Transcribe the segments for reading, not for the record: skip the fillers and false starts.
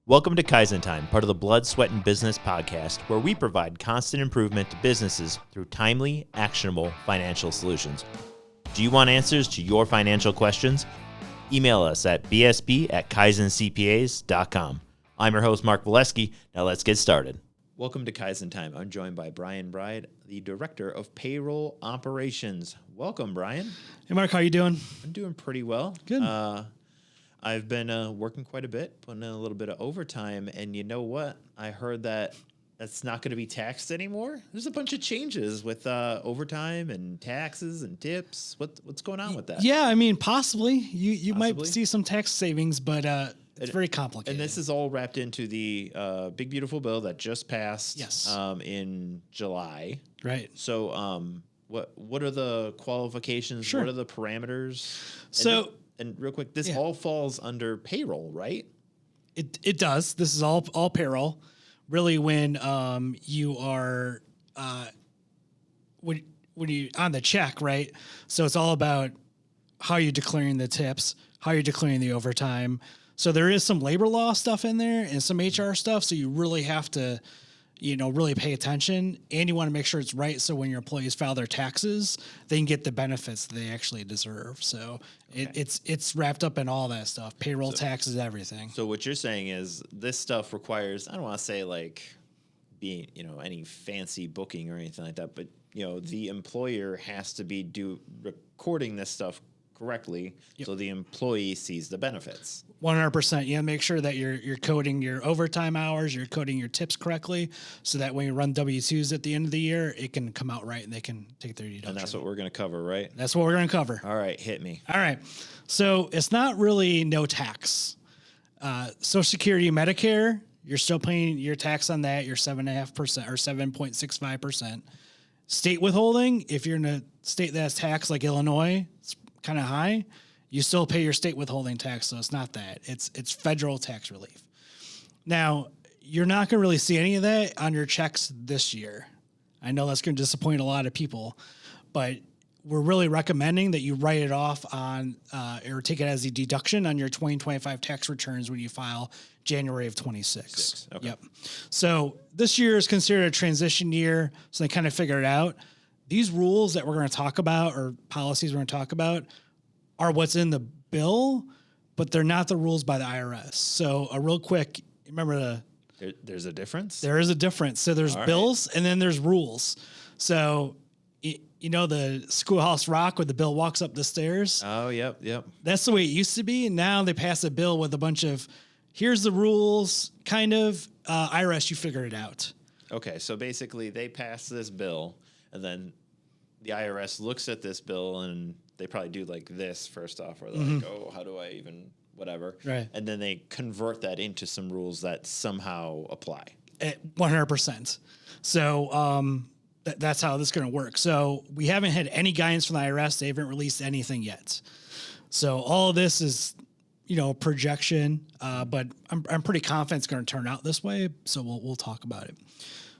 Welcome to Kaizen Time, part of the Blood, Sweat, and Business podcast, where we provide constant improvement to businesses through timely, actionable financial solutions. Do you want answers to your financial questions? Email us at bsp@kaizencpas.com. I'm your host, Mark Valesky. Now let's get started. Welcome to Kaizen Time. I'm joined by Brian Bride, the Director of Payroll Operations. Welcome, Brian. Hey, Mark, how you doing? I'm doing pretty well. Good. I've been working quite a bit, putting in a little bit of overtime, and you know what? I heard that that's not going to be taxed anymore. There's a bunch of changes with overtime and taxes and tips. What's going on with that? Yeah, I mean, possibly. You might see some tax savings, but it's very complicated. And this is all wrapped into the big, beautiful bill that just passed in July. Right. So what are the qualifications? Sure. What are the parameters? And real quick, this all falls under payroll, right? It does. This is all payroll. Really, when you are when you on the check, right? So it's all about how you're declaring the tips, how you're declaring the overtime. So there is some labor law stuff in there and some HR stuff. So you really have to, really pay attention, and you want to make sure it's right. So when your employees file their taxes, they can get the benefits they actually deserve. So it's wrapped up in all that stuff, payroll, taxes, everything. So what you're saying is this stuff requires, I don't want to say like being, any fancy booking or anything like that, but the employer has to be recording this stuff correctly, so the employee sees the benefits. 100%. You make sure that you're coding your overtime hours, you're coding your tips correctly, so that when you run W-2s at the end of the year, it can come out right and they can take their deduction. And that's what we're going to cover, right? That's what we're going to cover. All right, hit me. All right. So it's not really no tax. Social Security, Medicare, you're still paying your tax on that. You're 7.5% or 7.65%. State withholding, if you're in a state that has tax like Illinois, it's kind of high, you still pay your state withholding tax, so it's not that. It's federal tax relief. Now, you're not going to really see any of that on your checks this year. I know that's going to disappoint a lot of people, but we're really recommending that you write it off on or take it as a deduction on your 2025 tax returns when you file January of 26. Okay. Yep. So this year is considered a transition year, so they kind of figure it out. These rules that we're going to talk about, or policies we're going to talk about, are what's in the bill, but they're not the rules by the IRS. So a real quick, remember there's a difference? There is a difference. So there's bills and then there's rules. So the Schoolhouse Rock where the bill walks up the stairs? Oh, yep. That's the way it used to be. And now they pass a bill with a bunch of, here's the rules, kind of, IRS, you figure it out. Okay, so basically they pass this bill, and then the IRS looks at this bill, and they probably do like this first off, or they're like, oh, how do I even, whatever. Right. And then they convert that into some rules that somehow apply. 100%. So that's how this is going to work. So we haven't had any guidance from the IRS. They haven't released anything yet. So all of this is, projection, but I'm pretty confident it's going to turn out this way. So we'll talk about it.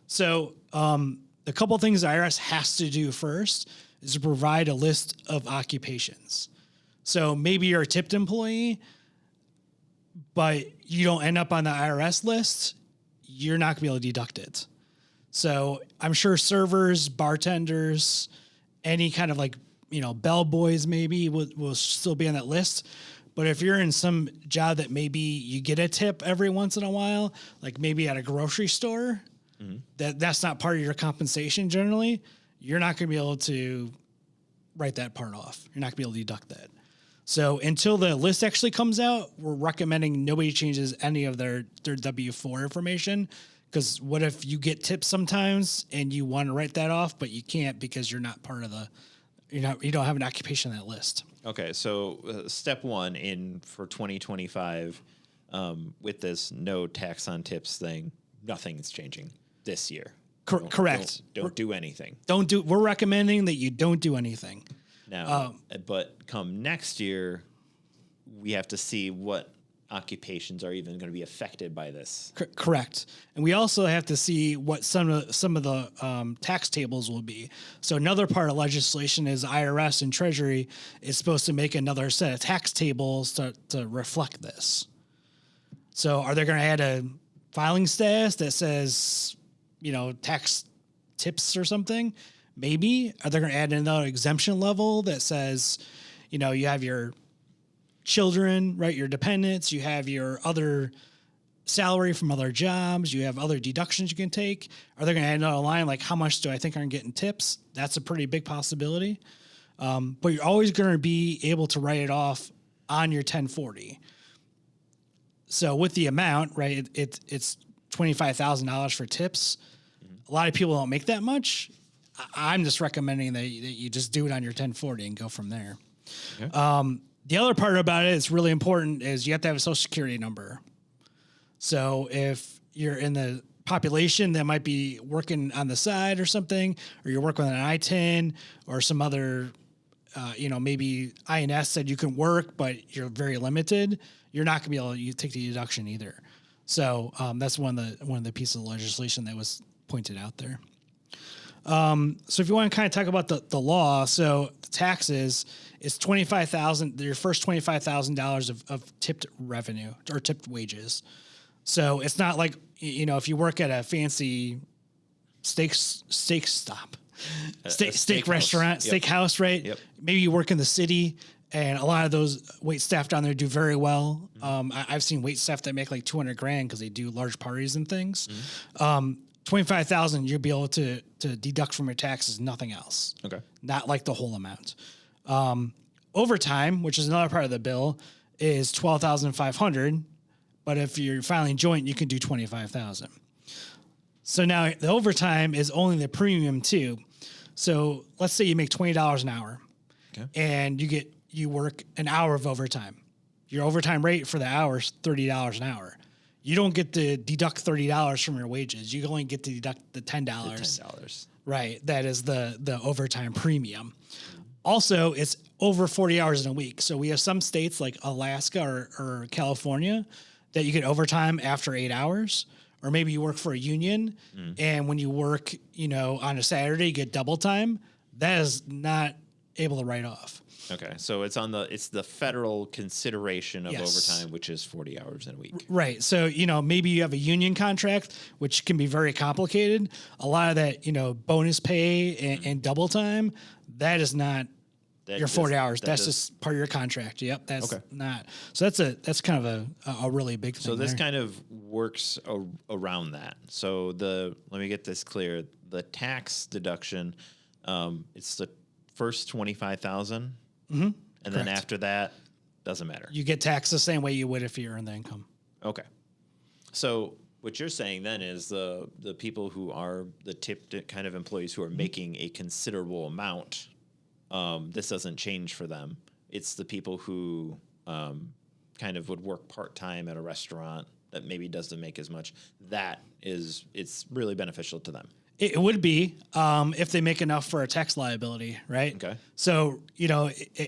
So the couple things the IRS has to do first is to provide a list of occupations. So maybe you're a tipped employee, but you don't end up on the IRS list, you're not going to be able to deduct it. So I'm sure servers, bartenders, any kind of bellboys maybe will still be on that list. But if you're in some job that maybe you get a tip every once in a while, like maybe at a grocery store, that's not part of your compensation generally, you're not going to be able to write that part off. You're not going to be able to deduct that. So until the list actually comes out, we're recommending nobody changes any of their W-4 information, because what if you get tips sometimes and you want to write that off, but you can't because you're not part of you don't have an occupation on that list. Okay, so step one for 2025 with this no tax on tips thing, nothing's changing this year. Correct. Don't do anything. We're recommending that you don't do anything. Now, but come next year, we have to see what occupations are even going to be affected by this. Correct. And we also have to see what some of the tax tables will be. So another part of legislation is IRS and Treasury is supposed to make another set of tax tables to reflect this. So are they going to add a filing status that says, tax tips or something? Maybe. Are they going to add another exemption level that says, you have your children, right? Your dependents, you have your other salary from other jobs, you have other deductions you can take. Are they going to add another line like how much do I think I'm getting tips? That's a pretty big possibility. But you're always going to be able to write it off on your 1040. So with the amount, right, it's $25,000 for tips. A lot of people don't make that much. I'm just recommending that you just do it on your 1040 and go from there. Okay. The other part about it is really important is you have to have a social security number. So if you're in the population that might be working on the side or something, or you're working on an I-10 or some other, maybe INS said you can work, but you're very limited, you're not going to be able to take the deduction either. So that's one of the pieces of legislation that was pointed out there. So if you want to kind of talk about the law, so the taxes is $25,000, your first $25,000 of tipped revenue or tipped wages. So it's not like, if you work at a fancy steak stop, steak restaurant, steakhouse, right? Yep. Maybe you work in the city and a lot of those wait staff down there do very well. I've seen wait staff that make like $200,000 because they do large parties and things. $25,000 you'll be able to deduct from your taxes, nothing else. Okay. Not like the whole amount. Overtime, which is another part of the bill, is $12,500. But if you're filing joint, you can do $25,000. So now the overtime is only the premium too. So let's say you make $20 an hour, okay, and you work an hour of overtime. Your overtime rate for the hour is $30 an hour. You don't get to deduct $30 from your wages. You only get to deduct the $10. $10. Right. That is the overtime premium. Also, it's over 40 hours in a week. So we have some states like Alaska or California that you get overtime after 8 hours, or maybe you work for a union and when you work, on a Saturday, you get double time. That is not able to write off. Okay, so it's the federal consideration of overtime, which is 40 hours in a week. Right. So, maybe you have a union contract, which can be very complicated. A lot of that, bonus pay and double time, that is not your 40 hours. That's just part of your contract. Yep. That's not. So that's kind of a really big thing. So this kind of works around that. So let me get this clear. The tax deduction, it's the first 25,000. Mm-hmm. And then after that, doesn't matter. You get taxed the same way you would if you earn the income. Okay. So what you're saying then is the people who are the tipped kind of employees who are making a considerable amount, this doesn't change for them. It's the people who kind of would work part-time at a restaurant that maybe doesn't make as much. It's really beneficial to them. It would be if they make enough for a tax liability, right? Okay. So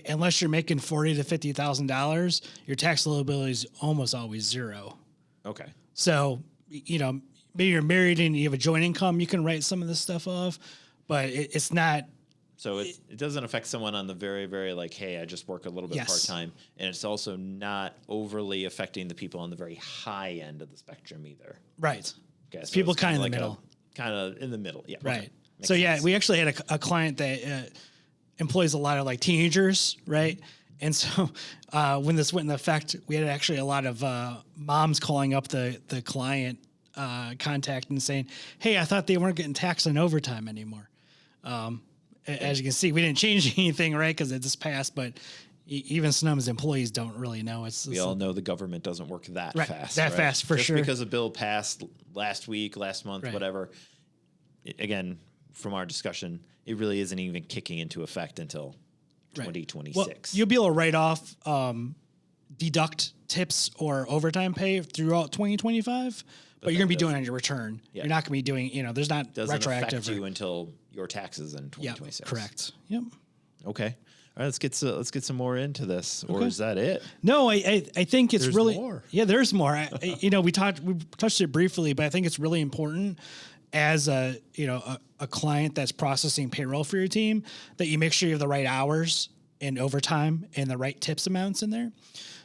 unless you're making $40,000 to $50,000, your tax liability is almost always zero. Okay. So maybe you're married and you have a joint income, you can write some of this stuff off, but it's not. So it doesn't affect someone on the very, very hey, I just work a little bit part-time. And it's also not overly affecting the people on the very high end of the spectrum either. Right. Okay. So people kind of in the middle. Kind of in the middle. Yeah. Right. Okay. So sense. We actually had a client that employs a lot of teenagers. Right. And so when this went into effect, we had actually a lot of moms calling up the client contact and saying, hey, I thought they weren't getting taxed on overtime anymore. As you can see, we didn't change anything, right? Because it just passed, but even some of his employees don't really know. We all know the government doesn't work that fast. That fast, for sure. Just because a bill passed last week, last month, whatever. Again, from our discussion, it really isn't even kicking into effect until 2026. Well, you'll be able to write off, deduct tips or overtime pay throughout 2025, but you're going to be doing it on your return. Yeah. You're not going to be doing, there's not doesn't retroactive. Affect you until your taxes in 2026. Yep, correct. Yep. Okay. All right, let's get some more into this, or is that it? No, I think it's there's really more. Yeah, there's more. We touched it briefly, but I think it's really important as a client that's processing payroll for your team that you make sure you have the right hours and overtime and the right tips amounts in there.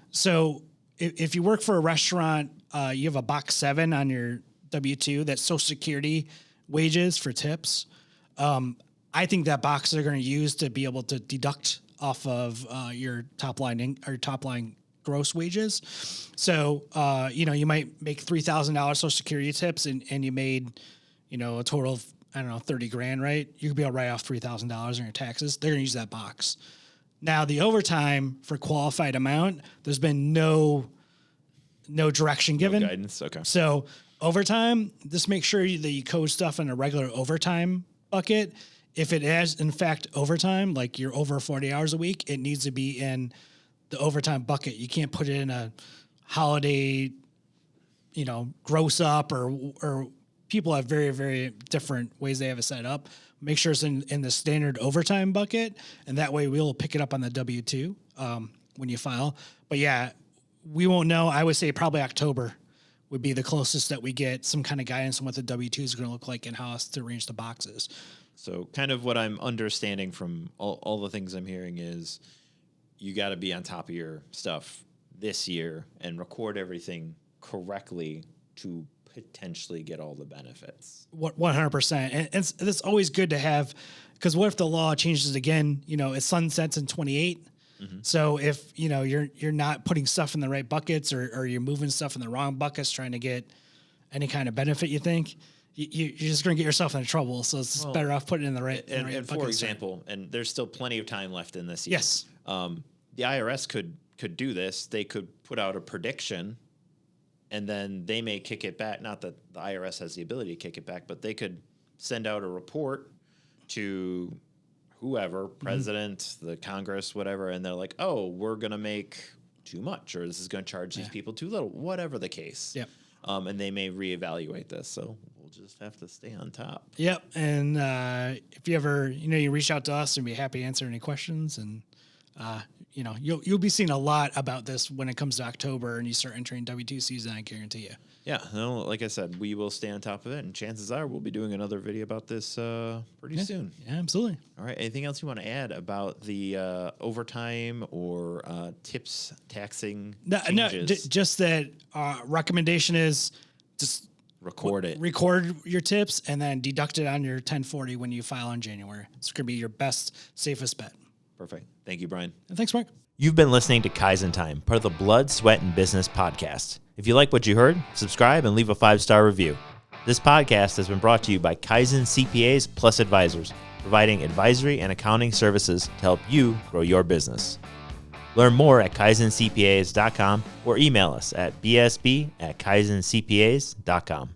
So if you work for a restaurant, you have a box 7 on your W-2 that's Social Security wages for tips. I think that box they're going to use to be able to deduct off of your top line gross wages. So, you might make $3,000 Social Security tips and you made, a total of, I don't know, 30 grand, right? You could be able to write off $3,000 on your taxes. They're going to use that box. Now, the overtime for qualified amount, there's been no direction given. No guidance. Okay. So overtime, just make sure that you code stuff in a regular overtime bucket. If it is, in fact, overtime, like you're over 40 hours a week, it needs to be in the overtime bucket. You can't put it in a holiday, gross up or people have very, very different ways they have it set up. Make sure it's in the standard overtime bucket, and that way we'll pick it up on the W-2 when you file. But yeah, we won't know. I would say probably October would be the closest that we get some kind of guidance on what the W-2 is going to look like in-house to arrange the boxes. So kind of what I'm understanding from all the things I'm hearing is you got to be on top of your stuff this year and record everything correctly to potentially get all the benefits. 100%. And it's always good to have, because what if the law changes again? It sunsets in 28. Mm-hmm. So if, you're not putting stuff in the right buckets or you're moving stuff in the wrong buckets trying to get any kind of benefit, you think, you're just going to get yourself into trouble. So it's better off putting it in the right and buckets. For example, and there's still plenty of time left in this year. Yes. The IRS could do this. They could put out a prediction and then they may kick it back. Not that the IRS has the ability to kick it back, but they could send out a report to whoever, president, the Congress, whatever, and they're like, oh, we're going to make too much, or this is going to charge these people too little, whatever the case. Yep. And they may reevaluate this. So we'll just have to stay on top. Yep. And if you ever, you reach out to us and be happy to answer any questions. And, you'll be seeing a lot about this when it comes to October and you start entering W-2 season, I guarantee you. Yeah. No, like I said, we will stay on top of it. And chances are we'll be doing another video about this pretty soon. Yeah, absolutely. All right. Anything else you want to add about the overtime or tips taxing changes? Just that recommendation is just record it. Record your tips and then deduct it on your 1040 when you file in January. It's going to be your best, safest bet. Perfect. Thank you, Brian. And thanks, Mark. You've been listening to Kaizen Time, part of the Blood, Sweat, and Business podcast. If you like what you heard, subscribe and leave a 5-star review. This podcast has been brought to you by Kaizen CPAs Plus Advisors, providing advisory and accounting services to help you grow your business. Learn more at kaizencpas.com or email us at bsb@kaizencpas.com.